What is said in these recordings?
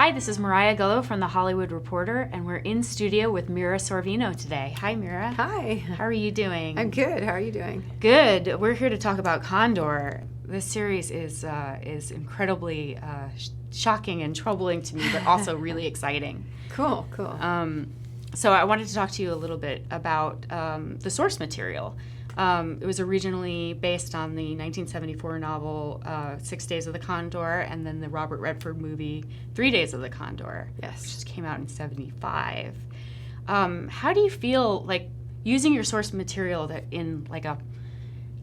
Hi, this is Mariah Gullo from The Hollywood Reporter, and we're in studio with Mira Sorvino today. Hi, Mira. Hi. How are you doing? I'm good. How are you doing? Good. We're here to talk about Condor. This series is incredibly shocking and troubling to me, but also really exciting. Cool. So I wanted to talk to you a little bit about the source material. It was originally based on the 1974 novel 6 Days of the Condor, and then the Robert Redford movie 3 Days of the Condor, Yes. which just came out in 75. How do you feel like using your source material that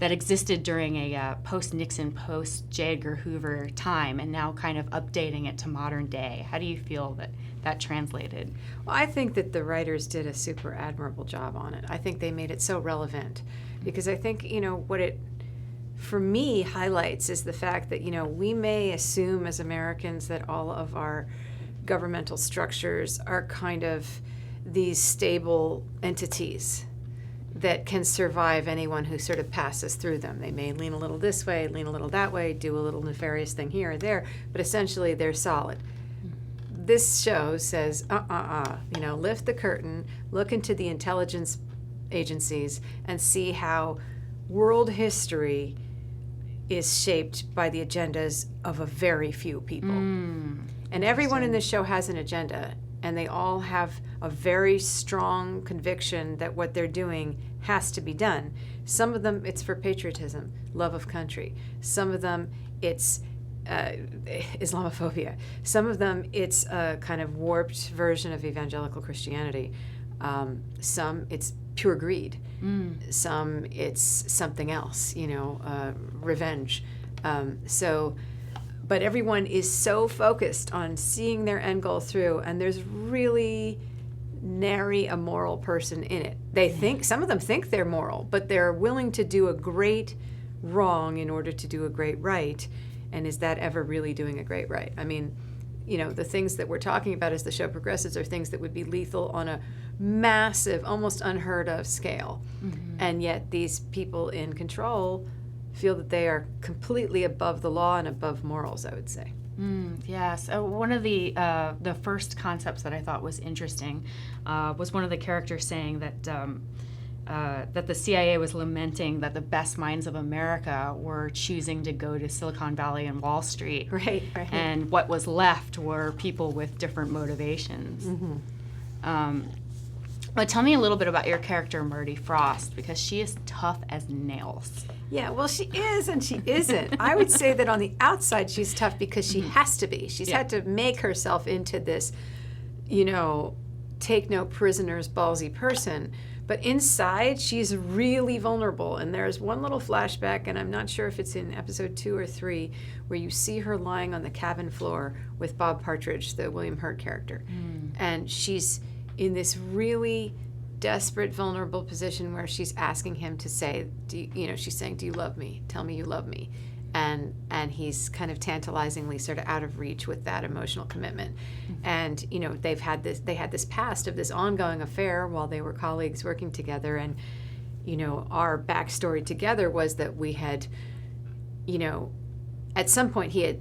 existed during a post-Nixon, post-J. Edgar Hoover time, and now kind of updating it to modern day? How do you feel that translated? Well, I think that the writers did a super admirable job on it. I think they made it so relevant because I think, what it, for me, highlights is the fact that, we may assume as Americans that all of our governmental structures are kind of these stable entities that can survive anyone who sort of passes through them. They may lean a little this way, lean a little that way, do a little nefarious thing here or there, but essentially they're solid. This show says, lift the curtain, look into the intelligence agencies, and see how world history is shaped by the agendas of a very few people. And everyone in this show has an agenda, and they all have a very strong conviction that what they're doing has to be done. Some of them, it's for patriotism, love of country. Some of them, it's Islamophobia. Some of them, it's a kind of warped version of evangelical Christianity. Some, it's pure greed. Some, it's something else, revenge. But everyone is so focused on seeing their end goal through, and there's really nary a moral person in it. They think, some of them think they're moral, but they're willing to do a great wrong in order to do a great right. And is that ever really doing a great right? I mean, the things that we're talking about as the show progresses are things that would be lethal on a massive, almost unheard of scale. And yet these people in control feel that they are completely above the law and above morals, I would say. Yes. One of the first concepts that I thought was interesting was one of the characters saying that the CIA was lamenting that the best minds of America were choosing to go to Silicon Valley and Wall Street. Right. And what was left were people with different motivations. But tell me a little bit about your character, Marty Frost, because she is tough as nails. Yeah, well, she is and she isn't. I would say that on the outside she's tough because she has to be. She's had to make herself into this, take no prisoners, ballsy person. But inside, she's really vulnerable. And there's one little flashback, and I'm not sure if it's in episode 2 or 3, where you see her lying on the cabin floor with Bob Partridge, the William Hurt character. And she's in this really desperate, vulnerable position where she's asking him to say, she's saying, "Do you love me? Tell me you love me." And he's kind of tantalizingly sort of out of reach with that emotional commitment. And, they had this past of this ongoing affair while they were colleagues working together. And, our backstory together was that we had, at some point he had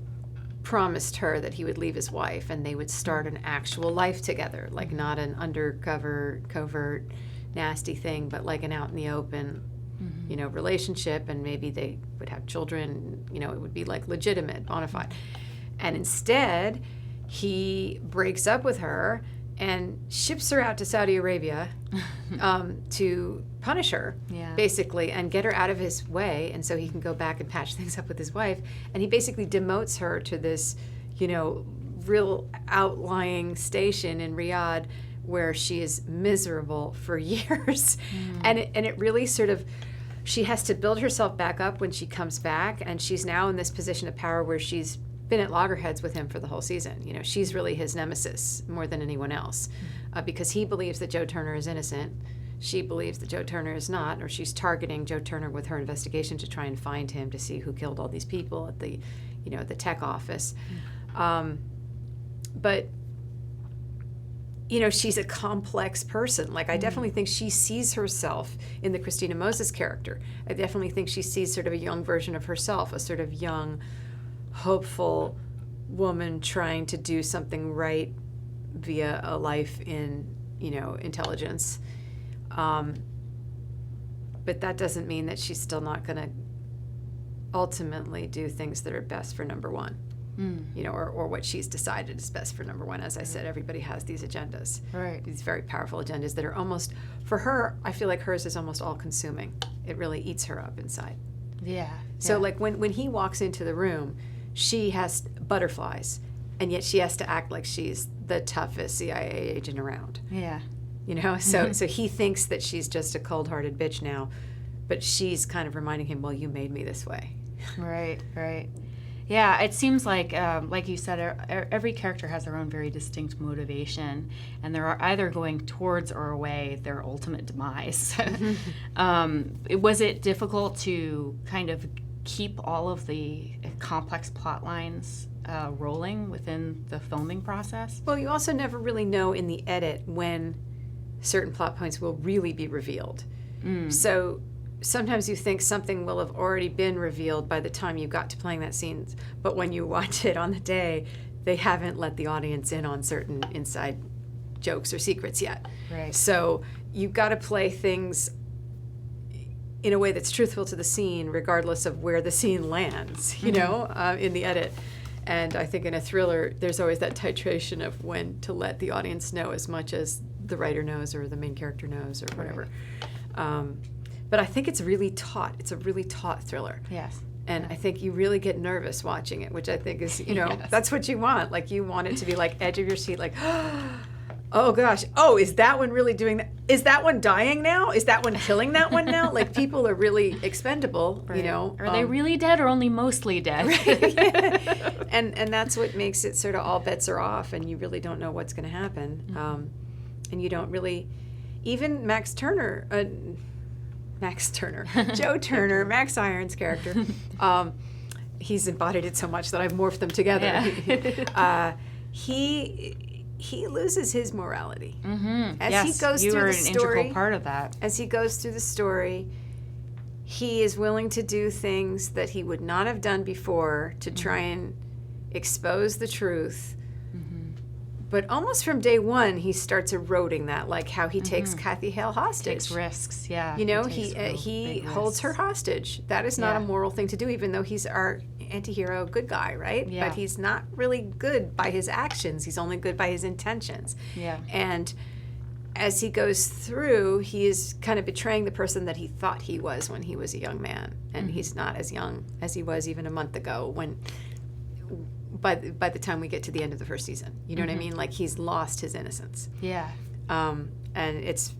promised her that he would leave his wife and they would start an actual life together, like not an undercover, covert, nasty thing, but like an out in the open, relationship, and maybe they would have children, it would be like legitimate, bona fide. And instead, he breaks up with her and ships her out to Saudi Arabia to punish her, basically, and get her out of his way, and so he can go back and patch things up with his wife. And he basically demotes her to this, real outlying station in Riyadh where she is miserable for years. And it really sort of, she has to build herself back up when she comes back, and she's now in this position of power where she's been at loggerheads with him for the whole season. She's really his nemesis more than anyone else, because he believes that Joe Turner is innocent. She believes that Joe Turner is not, or she's targeting Joe Turner with her investigation to try and find him to see who killed all these people at the, the tech office. But she's a complex person. Like, I definitely think she sees herself in the Christina Moses character. I definitely think she sees sort of a young version of herself, a sort of young, hopeful, woman trying to do something right via a life in, intelligence. But that doesn't mean that she's still not going to ultimately do things that are best for number one, or what she's decided is best for number one. As I said, everybody has these agendas, Right. these very powerful agendas that are almost, for her, I feel like hers is almost all consuming. It really eats her up inside. Yeah. So yeah. like when he walks into the room, she has butterflies, and yet she has to act like she's the toughest CIA agent around. Yeah. So he thinks that she's just a cold-hearted bitch now, but she's kind of reminding him, well, you made me this way. Right. Yeah, it seems like you said, every character has their own very distinct motivation, and they're either going towards or away their ultimate demise. Was it difficult to kind of keep all of the complex plot lines rolling within the filming process? Well, you also never really know in the edit when certain plot points will really be revealed. So sometimes you think something will have already been revealed by the time you got to playing that scene, but when you watch it on the day, they haven't let the audience in on certain inside jokes or secrets yet. Right. So you've got to play things in a way that's truthful to the scene, regardless of where the scene lands, in the edit. And I think in a thriller, there's always that titration of when to let the audience know as much as the writer knows or the main character knows or whatever. Right. But I think it's really taut. It's a really taut thriller. Yes. And I think you really get nervous watching it, which I think is, Yes. that's what you want. Like, you want it to be like edge of your seat, like, oh gosh, oh, is that one really doing that? Is that one dying now? Is that one killing that one now? Like, people are really expendable, Right. Are they really dead or only mostly dead? Right. And that's what makes it sort of all bets are off, and you really don't know what's going to happen. And you don't really, even Joe Turner, Max Iron's character, he's embodied it so much that I've morphed them together. Yeah. He loses his morality. As Yes, he goes you through are the an story. integral part of that. As he goes through the story, he is willing to do things that he would not have done before to try and expose the truth. But almost from day one, he starts eroding that, like how he takes Kathy Hale hostage. Takes risks, yeah. He holds her hostage. That is not a Yeah. moral thing to do, even though he's our anti-hero good guy, right? Yeah. But he's not really good by his actions. He's only good by his intentions. Yeah. And as he goes through, he is kind of betraying the person that he thought he was when he was a young man. And he's not as young as he was even a month ago when... By the time we get to the end of the first season, you know what I mean? Like, he's lost his innocence. Yeah. And it's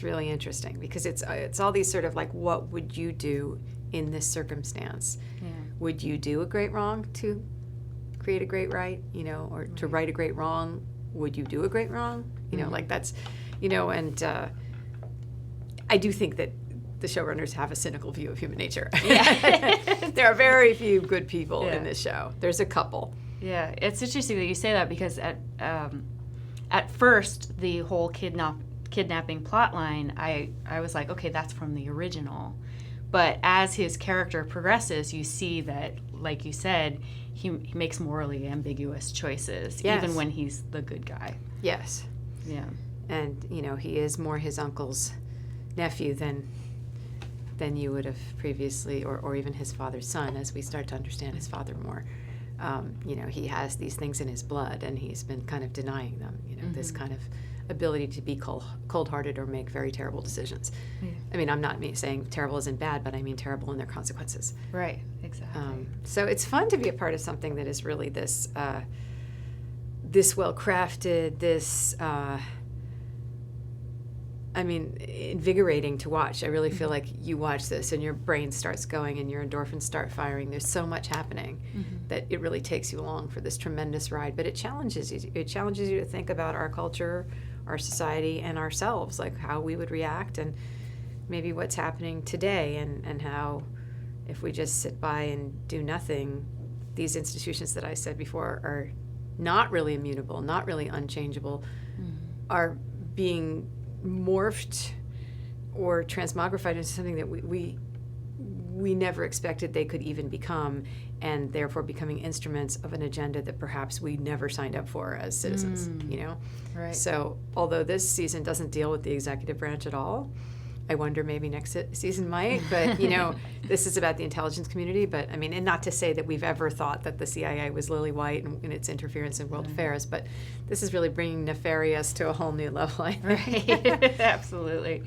really interesting because it's all these sort of like, what would you do in this circumstance? Yeah. Would you do a great wrong to create a great right? Or to right a great wrong? Would you do a great wrong? Like that's, and I do think that the showrunners have a cynical view of human nature. Yeah. There are very few good people in this show. There's a couple. Yeah, it's interesting that you say that because at first the whole kidnapping plot line, I was like, okay, that's from the original. But as his character progresses, you see that, like you said, he makes morally ambiguous choices, even when he's the good guy. Yes. Yeah. And, he is more his uncle's nephew than you would have previously, or even his father's son, as we start to understand his father more. He has these things in his blood, and he's been kind of denying them, this kind of ability to be cold-hearted or make very terrible decisions. Yeah. I mean, I'm not saying terrible isn't bad, but I mean terrible in their consequences. Right, exactly. So it's fun to be a part of something that is really this well-crafted, this... invigorating to watch. I really feel like you watch this and your brain starts going and your endorphins start firing. There's so much happening that it really takes you along for this tremendous ride. But it challenges you. It challenges you to think about our culture, our society, and ourselves, like how we would react and maybe what's happening today and how if we just sit by and do nothing, these institutions that I said before are not really immutable, not really unchangeable, are being morphed or transmogrified into something that we we never expected they could even become, and therefore becoming instruments of an agenda that perhaps we never signed up for as citizens, you know? Right. So although this season doesn't deal with the executive branch at all, I wonder maybe next season might, but you know, this is about the intelligence community. But I mean, and not to say that we've ever thought that the CIA was lily white in its interference in world affairs, but this is really bringing nefarious to a whole new level, I think. Right. Absolutely.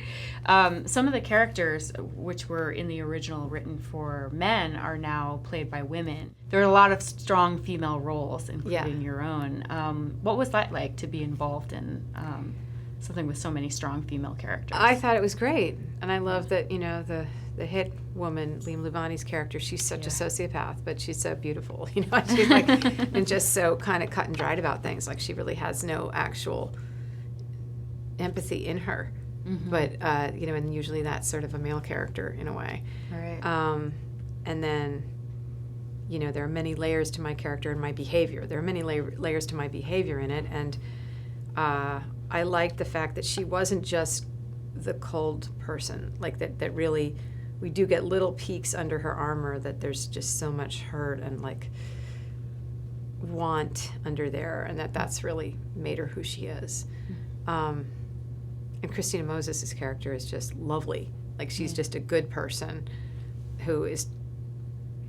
Some of the characters, which were in the original written for men, are now played by women. There are a lot of strong female roles, including your own. What was that like to be involved in something with so many strong female characters? I thought it was great, and I love that, you know, the hit woman, Liam Luvani's character, she's such a sociopath, but she's so beautiful, you know, she's like, and just so kind of cut and dried about things, like she really has no actual empathy in her, but, you know, and usually that's sort of a male character in a way. Right. And then, you know, there are many layers to my character and my behavior. There are many layers to my behavior in it, and I liked the fact that she wasn't just the cold person, like that really, we do get little peeks under her armor that there's just so much hurt and like want under there, and that's really made her who she is. And Christina Moses' character is just lovely. Like she's just a good person who is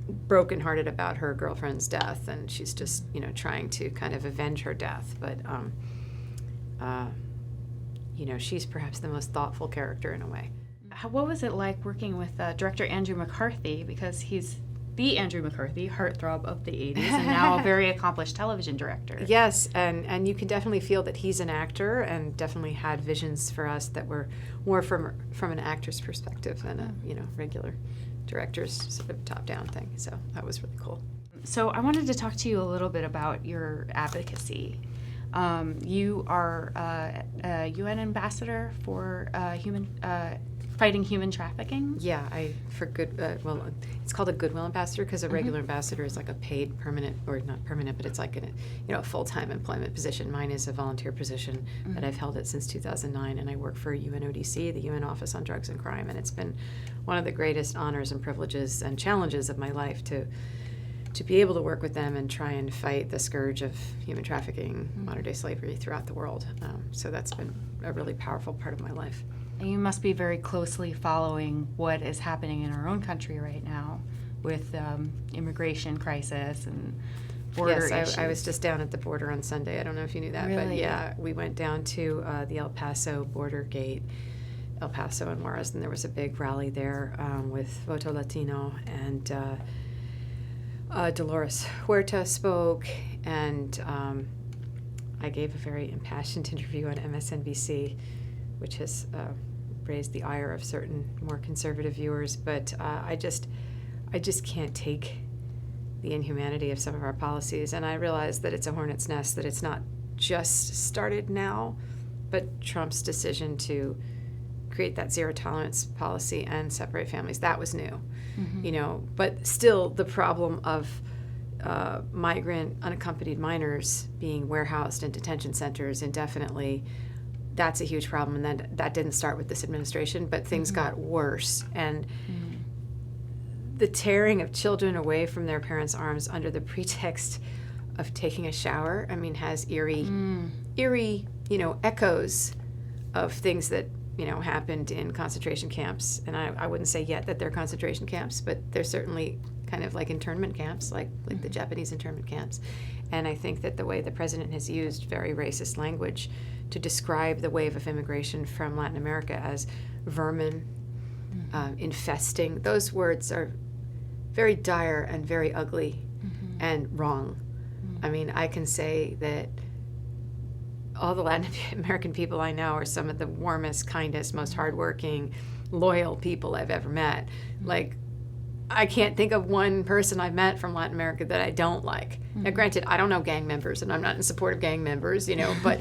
brokenhearted about her girlfriend's death, and she's just, you know, trying to kind of avenge her death, but you know, she's perhaps the most thoughtful character in a way. What was it like working with director Andrew McCarthy? Because he's the Andrew McCarthy, heartthrob of the 80s, and now a very accomplished television director. Yes, and you can definitely feel that he's an actor and definitely had visions for us that were more from an actor's perspective than a, you know, regular director's sort of top-down thing. So that was really cool. So I wanted to talk to you a little bit about your advocacy. You are a UN ambassador for fighting human trafficking. Yeah, well, it's called a Goodwill Ambassador because a regular ambassador is like a paid permanent, or not permanent, but it's like a full-time employment position. Mine is a volunteer position that I've held it since 2009, and I work for UNODC, the UN Office on Drugs and Crime, and it's been one of the greatest honors and privileges and challenges of my life to be able to work with them and try and fight the scourge of human trafficking, modern-day slavery throughout the world. So that's been a really powerful part of my life. And you must be very closely following what is happening in our own country right now with immigration crisis and border issues. Yes, I was just down at the border on Sunday. I don't know if you knew that, Really? but yeah, we went down to the El Paso border gate, El Paso and Juarez, and there was a big rally there with Voto Latino, and Dolores Huerta spoke, and I gave a very impassioned interview on MSNBC, which has raised the ire of certain more conservative viewers. But I just can't take the inhumanity of some of our policies, and I realize that it's a hornet's nest, that it's not just started now, but Trump's decision to create that zero tolerance policy and separate families, that was new. You know, but still the problem of migrant unaccompanied minors being warehoused in detention centers indefinitely, that's a huge problem. And then that didn't start with this administration, but things got worse. And the tearing of children away from their parents' arms under the pretext of taking a shower, I mean, has eerie, you know, echoes of things that, you know, happened in concentration camps. And I wouldn't say yet that they're concentration camps, but they're certainly kind of like internment camps, like the Japanese internment camps. And I think that the way the president has used very racist language to describe the wave of immigration from Latin America as vermin, infesting, those words are very dire and very ugly and wrong. I mean, I can say that all the Latin American people I know are some of the warmest, kindest, most hardworking, loyal people I've ever met. Like, I can't think of one person I've met from Latin America that I don't like. Now, granted, I don't know gang members, and I'm not in support of gang members, you know, but,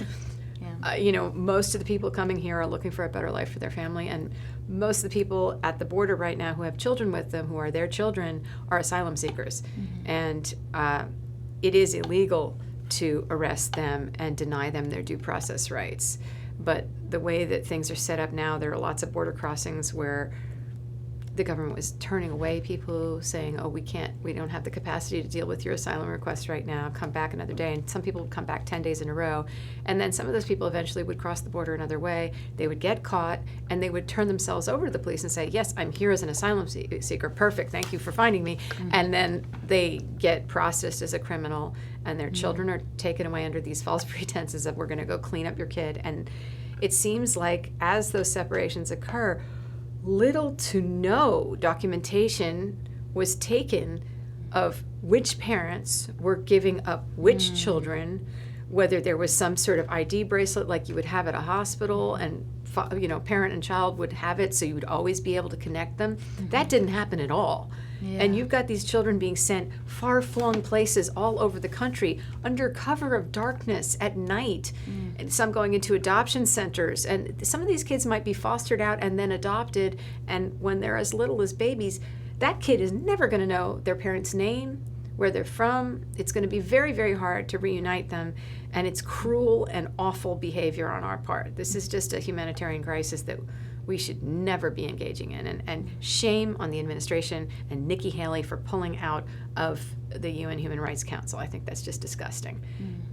you know, most of the people coming here are looking for a better life for their family, and most of the people at the border right now who have children with them, who are their children, are asylum seekers. And it is illegal to arrest them and deny them their due process rights. But the way that things are set up now, there are lots of border crossings where the government was turning away people, saying, oh, we don't have the capacity to deal with your asylum request right now, come back another day. And some people would come back 10 days in a row. And then some of those people eventually would cross the border another way. They would get caught, and they would turn themselves over to the police and say, yes, I'm here as an asylum seeker. Perfect. Thank you for finding me. Mm-hmm. And then they get processed as a criminal, and their children are taken away under these false pretenses of, we're going to go clean up your kid. And it seems like as those separations occur, little to no documentation was taken of which parents were giving up which children, whether there was some sort of ID bracelet like you would have at a hospital, and parent and child would have it so you would always be able to connect them. That didn't happen at all. Yeah. And you've got these children being sent far-flung places all over the country under cover of darkness at night, and some going into adoption centers. And some of these kids might be fostered out and then adopted, and when they're as little as babies, that kid is never going to know their parents' name, where they're from. It's going to be very, very hard to reunite them, and it's cruel and awful behavior on our part. This is just a humanitarian crisis that we should never be engaging in. And shame on the administration and Nikki Haley for pulling out of the UN Human Rights Council. I think that's just disgusting.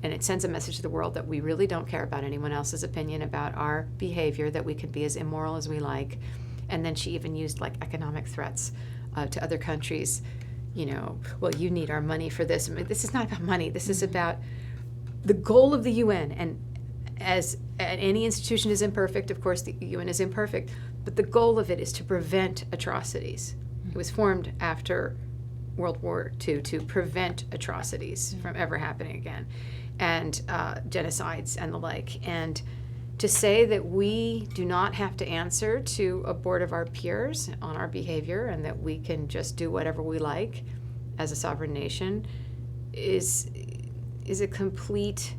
And it sends a message to the world that we really don't care about anyone else's opinion about our behavior, that we can be as immoral as we like. And then she even used like economic threats to other countries. Well, you need our money for this. I mean, this is not about money. This is about the goal of the UN. And as any institution is imperfect, of course, the UN is imperfect, but the goal of it is to prevent atrocities. It was formed after World War II to prevent atrocities from ever happening again, and genocides and the like. And to say that we do not have to answer to a board of our peers on our behavior, and that we can just do whatever we like as a sovereign nation is a complete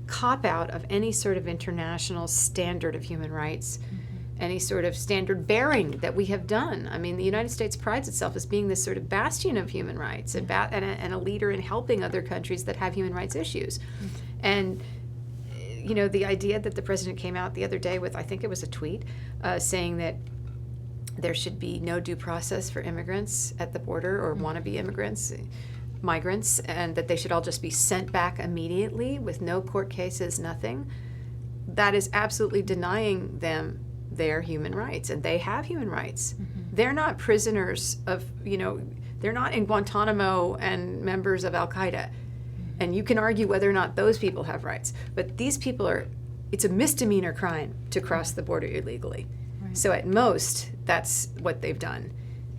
cop-out of any sort of international standard of human rights, any sort of standard bearing that we have done. I mean, the United States prides itself as being this sort of bastion of human rights, and a leader in helping other countries that have human rights issues. And the idea that the president came out the other day with, I think it was a tweet, saying that there should be no due process for immigrants at the border, or wannabe migrants, and that they should all just be sent back immediately with no court cases, nothing. That is absolutely denying them their human rights, and they have human rights. They're not prisoners of, they're not in Guantanamo and members of Al-Qaeda. And you can argue whether or not those people have rights. But these people it's a misdemeanor crime to cross the border illegally. Right. So at most, that's what they've done,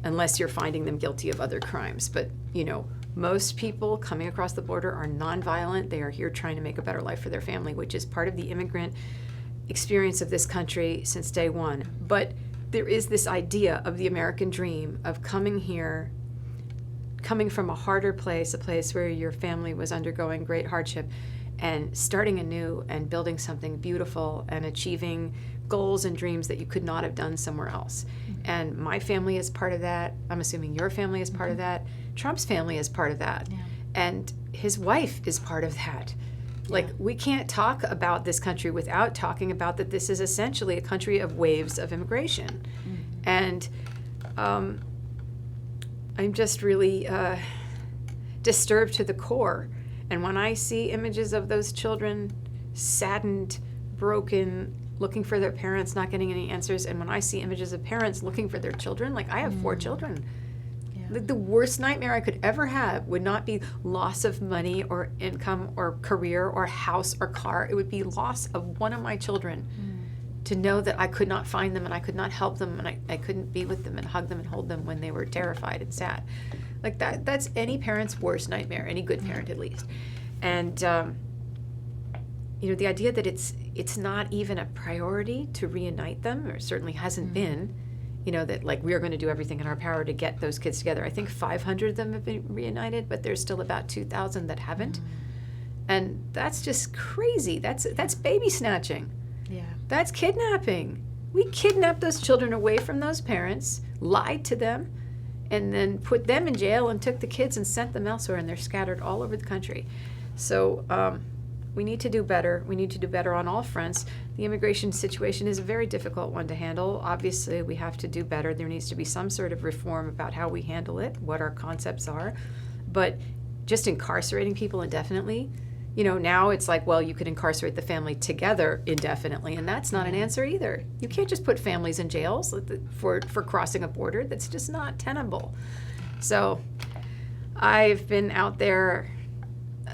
unless you're finding them guilty of other crimes. But, most people coming across the border are nonviolent. They are here trying to make a better life for their family, which is part of the immigrant experience of this country since day one. But there is this idea of the American dream of coming here, coming from a harder place, a place where your family was undergoing great hardship, and starting anew and building something beautiful and achieving goals and dreams that you could not have done somewhere else. And my family is part of that. I'm assuming your family is part of that. Trump's family is part of that. Yeah. And his wife is part of that. Like, we can't talk about this country without talking about that this is essentially a country of waves of immigration. And I'm just really disturbed to the core. And when I see images of those children saddened, broken, looking for their parents, not getting any answers, and when I see images of parents looking for their children, like, I have 4 children. The worst nightmare I could ever have would not be loss of money or income or career or house or car. It would be loss of one of my children. To know that I could not find them and I could not help them and I couldn't be with them and hug them and hold them when they were terrified and sad. Like, that's any parent's worst nightmare, any good parent at least. And the idea that it's not even a priority to reunite them, or certainly hasn't been, that like we are going to do everything in our power to get those kids together. I think 500 of them have been reunited, but there's still about 2,000 that haven't. And that's just crazy. That's baby snatching. Yeah. That's kidnapping. We kidnapped those children away from those parents, lied to them, and then put them in jail and took the kids and sent them elsewhere, and they're scattered all over the country. So we need to do better. We need to do better on all fronts. The immigration situation is a very difficult one to handle. Obviously, we have to do better. There needs to be some sort of reform about how we handle it, what our concepts are. But just incarcerating people indefinitely, now it's like, well, you could incarcerate the family together indefinitely, and that's not an answer either. You can't just put families in jails for crossing a border. That's just not tenable. So I've been out there.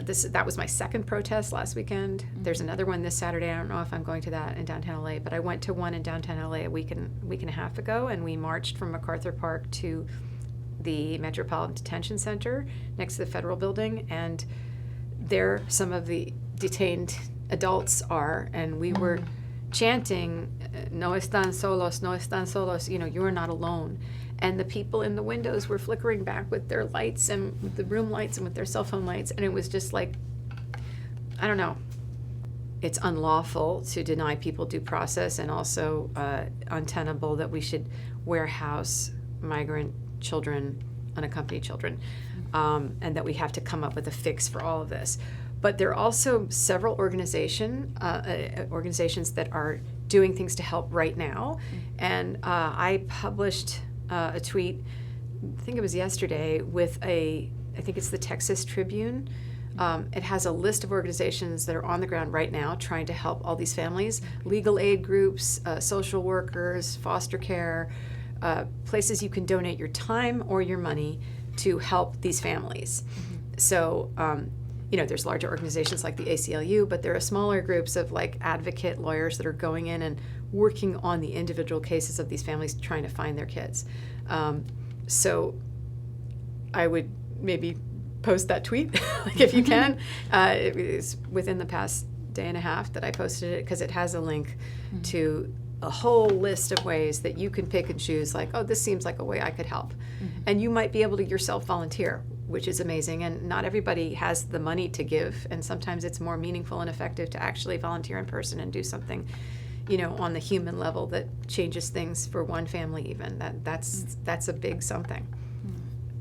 That was my second protest last weekend. There's another one this Saturday. I don't know if I'm going to that in downtown LA, but I went to one in downtown LA a week and a half ago, and we marched from MacArthur Park to the Metropolitan Detention Center next to the Federal Building, and there some of the detained adults are, and we were chanting, "No están solos, no están solos," you are not alone. And the people in the windows were flickering back with their lights and with the room lights and with their cell phone lights, and it was just like, I don't know. It's unlawful to deny people due process, and also untenable that we should warehouse migrant children, unaccompanied children, and that we have to come up with a fix for all of this. But there are also several organizations that are doing things to help right now. And I published a tweet, I think it was yesterday, with I think it's the Texas Tribune. It has a list of organizations that are on the ground right now trying to help all these families, legal aid groups, social workers, foster care, places you can donate your time or your money to help these families. So, there's larger organizations like the ACLU, but there are smaller groups of like advocate lawyers that are going in and working on the individual cases of these families trying to find their kids. So I would maybe post that tweet, like if you can. It was within the past day and a half that I posted it, because it has a link to a whole list of ways that you can pick and choose, like, oh, this seems like a way I could help. And you might be able to yourself volunteer, which is amazing. And not everybody has the money to give, and sometimes it's more meaningful and effective to actually volunteer in person and do something, on the human level that changes things for one family even. That's a big something.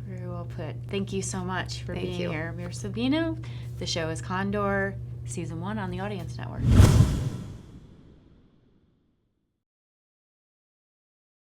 Very well put. Thank you so much for being you. here. Mira Sorvino. The show is Condor, Season 1 on the Audience Network.